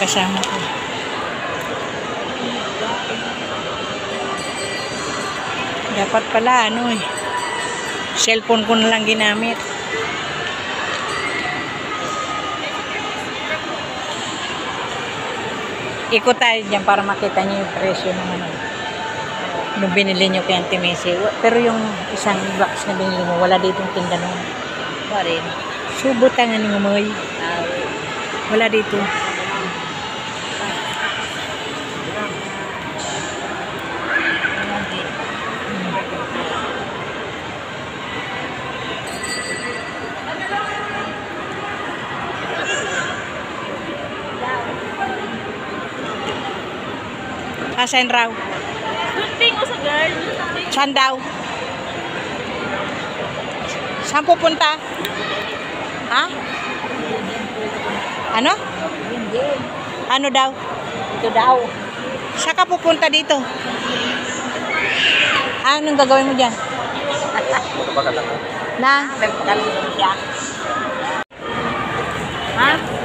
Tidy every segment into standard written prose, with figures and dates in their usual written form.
kasama ko. Dapat pala ano eh, cellphone ko na lang ginamit. Ikot tayo dyan para makita niyo yung presyo ng ano nung binili nyo kay Auntie Messi. Pero yung isang box na binili mo, wala ditong tinda nun. Pa rin. Subot ang anong umoy. Wala dito. Asan raw? Gunting o sa girl? Saan daw? Saan pupunta? Ha? Ano? Ano daw? Ito daw. Saan ka pupunta dito? Anong gagawin mo dyan? Na? Nagpakalang siya. Ha?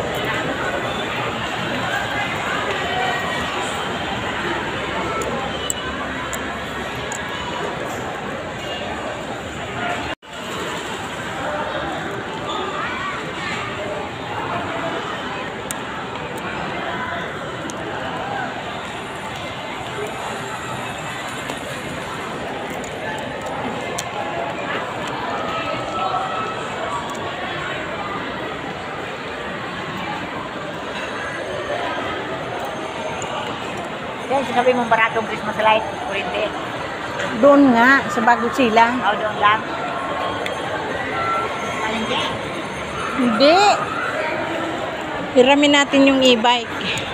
Yan, sinabi mong baratong Christmas light, kurente. Doon nga, sa Bagong Silang. O, doon lang. Palengke. Hindi. Hiramin natin yung e-bike.